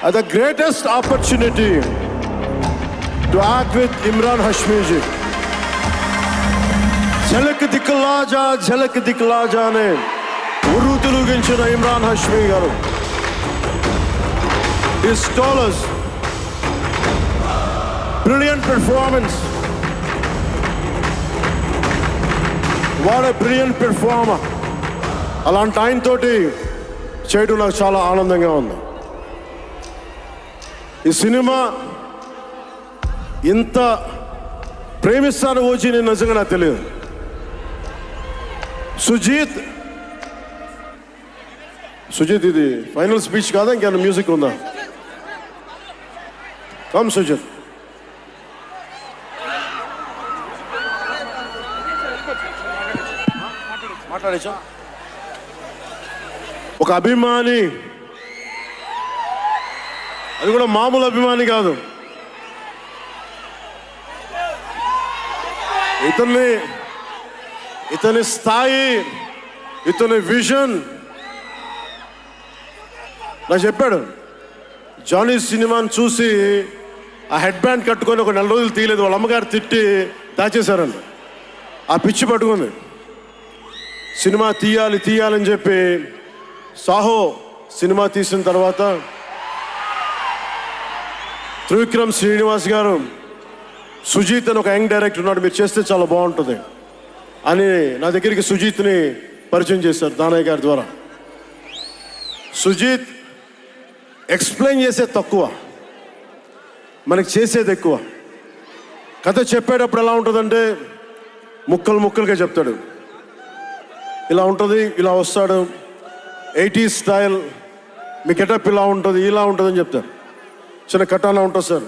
the greatest opportunity to act with Imran Hashmi ji. Jhalak dikla ja ne urru tuluginchina Imran Hashmi garu. His told us brilliant performance. What a brilliant performer. అలాంటి ఆయనతోటి చేయడం నాకు చాలా ఆనందంగా ఉంది. ఈ cinema ఇంత ప్రేమిస్తాను వచ్చి నేను నిజంగా నాకు తెలియదు. సుజీత్ ఇది ఫైనల్ స్పీచ్ కాదా, ఇంకేమైనా మ్యూజిక్ ఉందా? కమ్ సుజీత్. మాట్లాడేచ్చా? ఒక అభిమాని, అది కూడా మామూలు అభిమాని కాదు, ఇతని స్థాయి, ఇతని విజన్ నాకు చెప్పాడు. జానీ సినిమాని చూసి ఆ హెడ్ బ్యాండ్ కట్టుకొని ఒక 4 రోజులు తీయలేదు, వాళ్ళ అమ్మగారు తిట్టి దాచేశారండి. ఆ పిచ్చి పట్టుకుంది. సినిమా తీయాలని చెప్పి సాహో సినిమా తీసిన తర్వాత త్రివిక్రమ్ శ్రీనివాస్ గారు, సుజీత్ అని ఒక యంగ్ డైరెక్టర్ ఉన్నాడు, మీరు చేస్తే చాలా బాగుంటుంది అని నా దగ్గరికి సుజీత్ని పరిచయం చేశారు దానయ్య గారి ద్వారా. సుజీత్ ఎక్స్ప్లెయిన్ చేసేది తక్కువ, మనకి చేసేది ఎక్కువ. కథ చెప్పేటప్పుడు ఎలా ఉంటుందంటే ముక్కలుగా చెప్తాడు. ఇలా ఉంటుంది, ఇలా వస్తాడు, 80s స్టైల్, మీ గెటప్ ఇలా ఉంటుంది, ఇలా ఉంటుందని చెప్తారు. చిన్న కటానా ఉంటుంది సార్.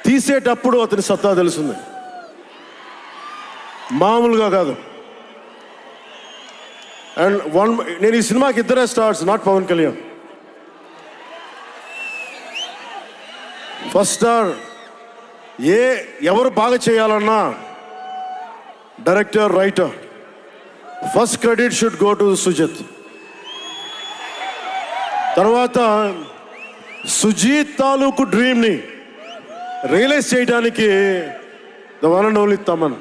తీసేటప్పుడు అతని సత్తా తెలుస్తుంది, మామూలుగా కాదు. అండ్ నేను ఈ సినిమాకి ఇద్దరే stars, not Pawan Kalyan. First star ఎవరు బాగా చేయాలన్నా director, writer, first credit should go to Sujith. తర్వాత సుజీత్ తాలూకు డ్రీమ్ని రియలైజ్ చేయడానికి the one and only Thaman.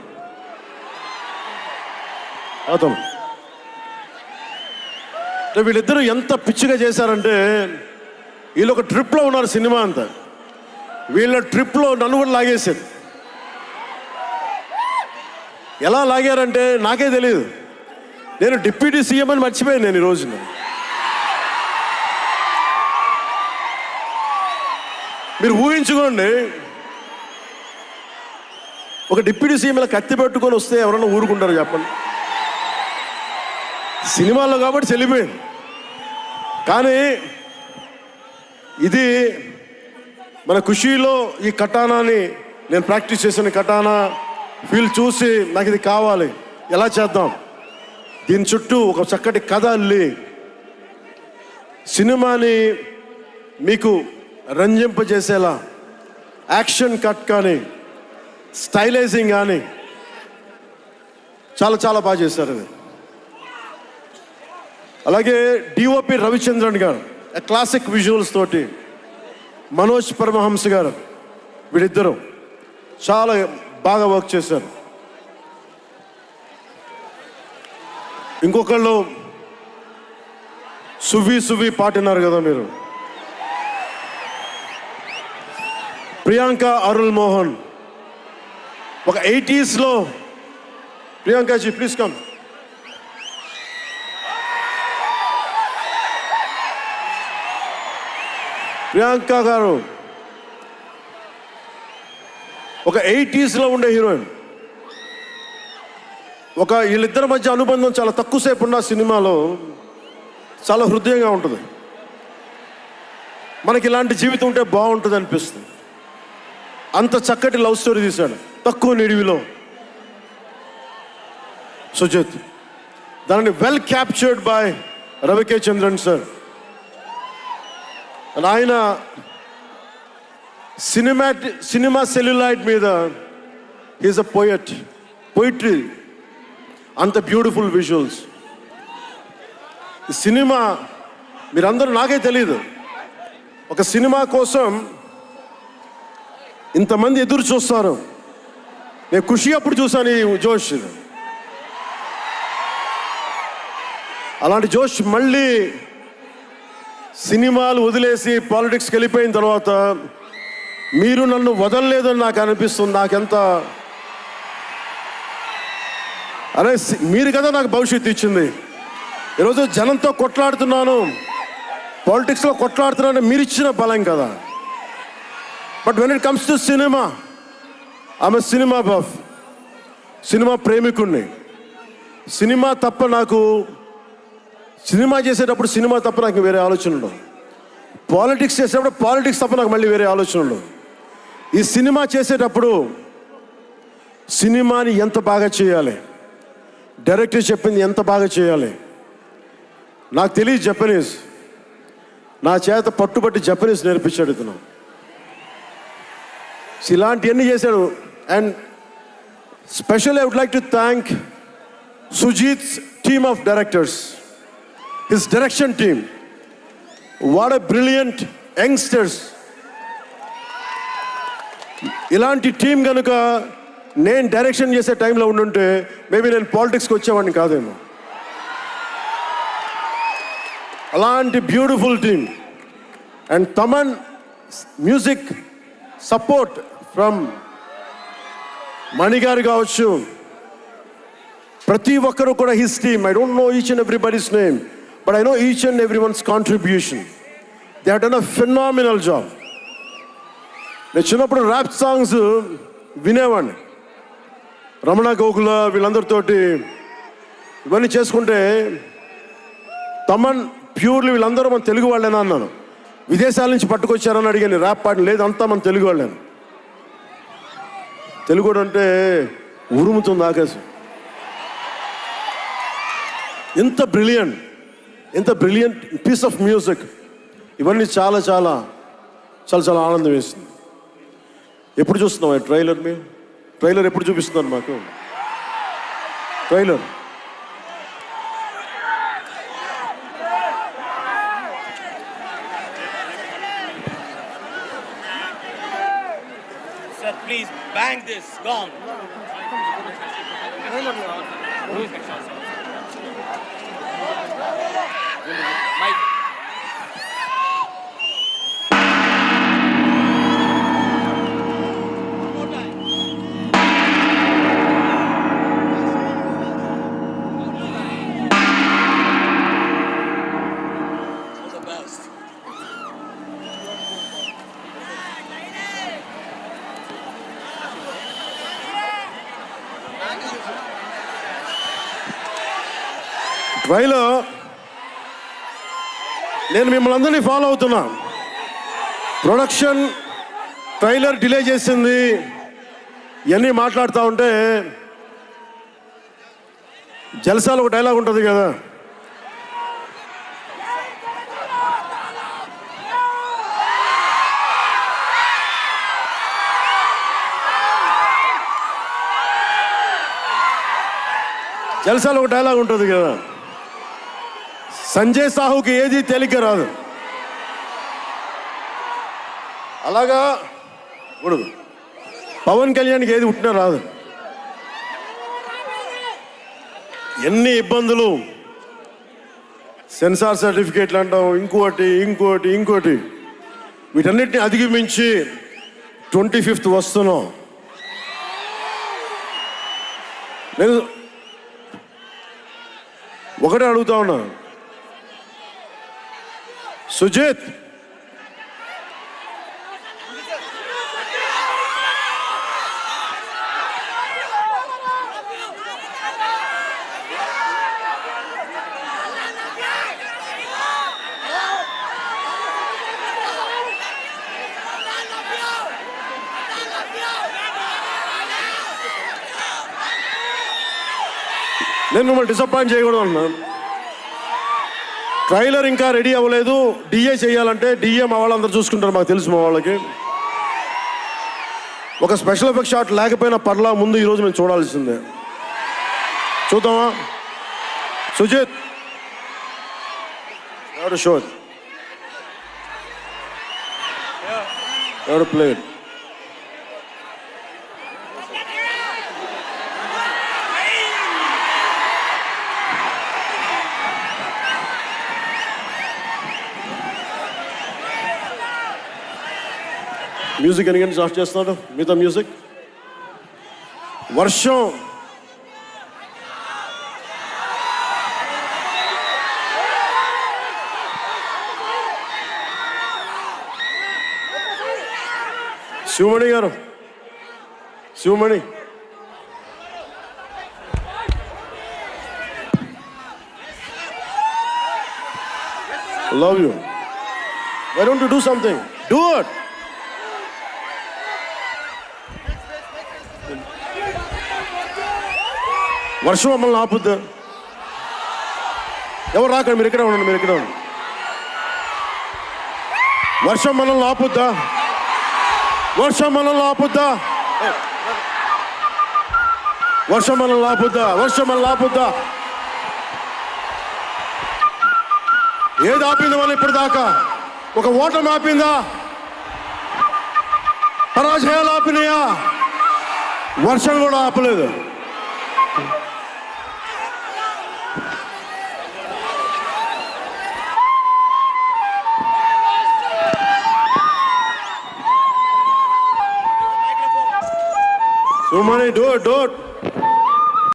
వీళ్ళిద్దరూ ఎంత పిచ్చిగా చేశారంటే, వీళ్ళు ఒక ట్రిప్లో ఉన్నారు సినిమా అంతా. వీళ్ళ ట్రిప్లో నన్ను కూడా లాగేశారు. ఎలా లాగారంటే నాకే తెలియదు. నేను డిప్యూటీ సీఎం అని మర్చిపోయాను నేను ఈ రోజున. మీరు ఊహించుకోండి, ఒక డిప్యూటీ సీఎం ఇలా కత్తి పెట్టుకొని వస్తే ఎవరన్నా ఊరుకుంటారు చెప్పండి? సినిమాల్లో కాబట్టి చెల్లిపోయింది. కానీ ఇది మన ఖుషీలో ఈ కటానాని నేను ప్రాక్టీస్ చేసిన కటానా ఫీల్ చూసి నాకు ఇది కావాలి, ఎలా చేద్దాం, దీని చుట్టూ ఒక చక్కటి కథ అల్లి సినిమాని మీకు రంజింపజేసేలా యాక్షన్ కట్ కానీ స్టైలైజింగ్ కానీ చాలా బాగా చేశారు అది. అలాగే డిఓపి రవిచంద్రన్ గారు క్లాసిక్ విజువల్స్ తోటి, మనోజ్ పరమహంస గారు, వీళ్ళిద్దరూ చాలా బాగా వర్క్ చేశారు. ఇంకొకళ్ళు సువి పాటినారు కదా మీరు, ప్రియాంక అరుల్ మోహన్. ఒక 80s లో ప్రియాంకాజీ ప్లీజ్ కమ్. ప్రియాంక గారు ఒక 80s లో ఉండే హీరోయిన్. వీళ్ళిద్దరి మధ్య అనుబంధం చాలా తక్కువసేపు ఉన్న సినిమాలో చాలా హృదయంగా ఉంటుంది. మనకి ఇలాంటి జీవితం ఉంటే బాగుంటుంది అనిపిస్తుంది. అంత చక్కటి లవ్ స్టోరీ తీశాడు తక్కువ నిడివిలో సుజిత్. దానిని well captured by రవికే Chandran sir. ఆయన సినిమా సెల్యులాయిడ్ మీద ఈజ్ అ పోయిట్రీ, అంత బ్యూటిఫుల్ విజువల్స్. సినిమా మీరందరూ, నాకే తెలీదు, ఒక సినిమా కోసం ఇంతమంది ఎదురు చూస్తారు. నేను ఖుషి అప్పుడు చూశాను ఈ జోష్. అలాంటి జోష్ మళ్ళీ సినిమాలు వదిలేసి పాలిటిక్స్కి వెళ్ళిపోయిన తర్వాత మీరు నన్ను వదలలేదని నాకు అనిపిస్తుంది. నాకెంత అరే మీరు కదా నాకు భవిష్యత్తు ఇచ్చింది. ఈరోజు జనంతో కొట్లాడుతున్నాను, పాలిటిక్స్లో కొట్లాడుతున్నాను, మీరు ఇచ్చిన బలం కదా. But when it comes to cinema, ఆమె సినిమా బఫ్, సినిమా ప్రేమికుణ్ణి. సినిమా తప్ప నాకు, సినిమా చేసేటప్పుడు సినిమా తప్ప నాకు వేరే ఆలోచన ఉండవు. పాలిటిక్స్ చేసేటప్పుడు పాలిటిక్స్ తప్ప నాకు మళ్ళీ వేరే ఆలోచన ఉండవు. ఈ సినిమా చేసేటప్పుడు సినిమాని ఎంత బాగా చేయాలి, డైరెక్టర్ చెప్పింది ఎంత బాగా చేయాలి. నాకు తెలియదు జపనీస్, నా చేత పట్టుబట్టి జపనీస్ నేర్పించాడు ఇతను. ఇలాంటివన్నీ చేశాడు. And special I would like to thank Sujeeth's team of directors, his direction team. What a brilliant youngsters. ఇలాంటి టీం కనుక నేను డైరెక్షన్ చేసే టైంలో ఉండుంటే మేబీ నేను పాలిటిక్స్కి వచ్చేవాడిని కాదేమో. అలాంటి beautiful team. And Thaman music support from మణిగారు కావచ్చు, ప్రతి ఒక్కరు కూడా his team. I don't know each and everybody's name, but I know each and every one's contribution. They have done a phenomenal job. నేను చిన్నప్పుడు ర్యాప్ సాంగ్స్ వినేవాడిని, రమణ గోకుల వీళ్ళందరితోటి ఇవన్నీ చేసుకుంటే. తమన్ ప్యూర్లీ వీళ్ళందరూ మన తెలుగు వాళ్ళేనా అన్నాను. విదేశాల నుంచి పట్టుకొచ్చారని అడిగాను. ర్యాప్ పాట లేదు, అంతా మన తెలుగు వాళ్ళేను. తెలుగు అంటే ఉరుముతుంది ఆకాశం. ఎంత బ్రిలియంట్ పీస్ ఆఫ్ మ్యూజిక్. ఇవన్నీ చాలా చాలా చాలా చాలా ఆనందం వేస్తుంది. ఎప్పుడు చూస్తున్నాం ట్రైలర్? మీరు ట్రైలర్ ఎప్పుడు చూపిస్తున్నారు మాకు? Trailer Sir, please bang this gong. Mike. Trailer నేను మిమ్మల్ని అందరినీ ఫాలో అవుతున్నా. ప్రొడక్షన్ ట్రైలర్ డిలే చేసింది, ఇవన్నీ మాట్లాడుతూ ఉంటే జల్సాలో ఒక డైలాగ్ ఉంటుంది కదా, జల్సాలో ఒక డైలాగ్ ఉంటుంది కదా, సంజయ్ సాహుకి ఏది తేలిక రాదు. అలాగా ఇప్పుడు పవన్ కళ్యాణ్కి ఏది పుట్టినా రాదు. ఎన్ని ఇబ్బందులు, సెన్సార్ సర్టిఫికేట్లు అంటాం, ఇంకోటి వీటన్నిటిని అధిగమించి 25th వస్తున్నాం. నేను ఒకటే అడుగుతా ఉన్నా, సుజిత్ నేను మిమ్మల్ని డిసప్పాయింట్ చేయకూడదు అన్నాను. ట్రైలర్ ఇంకా రెడీ అవ్వలేదు. డిఏ చేయాలంటే డిఏ మా వాళ్ళందరూ చూసుకుంటారు, మాకు తెలుసు. మా వాళ్ళకి ఒక స్పెషల్ ఎఫెక్ట్ షాట్ లేకపోయినా పర్లా, ముందు ఈరోజు మేము చూడాల్సిందే. చూద్దామా సుజిత్? ఎవరు షో? ఎవరు ప్లేయర్? మ్యూజిక్ ఎన్ని స్టార్ట్ చేస్తున్నాడు? మిగతా మ్యూజిక్. వర్షం శివమణి గారు, Sivamani love you. Why don't you do something? Do it. వర్షం మమ్మల్ని ఆపుద్దా? ఎవరు రాకండి, మీరు ఇక్కడే ఉండండి, మీరు ఇక్కడే ఉండండి. వర్షం మనల్ని ఆపుద్దా? వర్షం మనల్ని ఆపుద్దా? వర్షం మనల్ని ఆపుద్దా? వర్షం మనల్ని ఆపుద్దా? ఏది ఆపింది వాళ్ళు ఇప్పుడు దాకా? ఒక ఓటమి ఆపిందా? పరాజయాలు ఆపినాయా? వర్షం కూడా ఆపలేదు. So many, do it.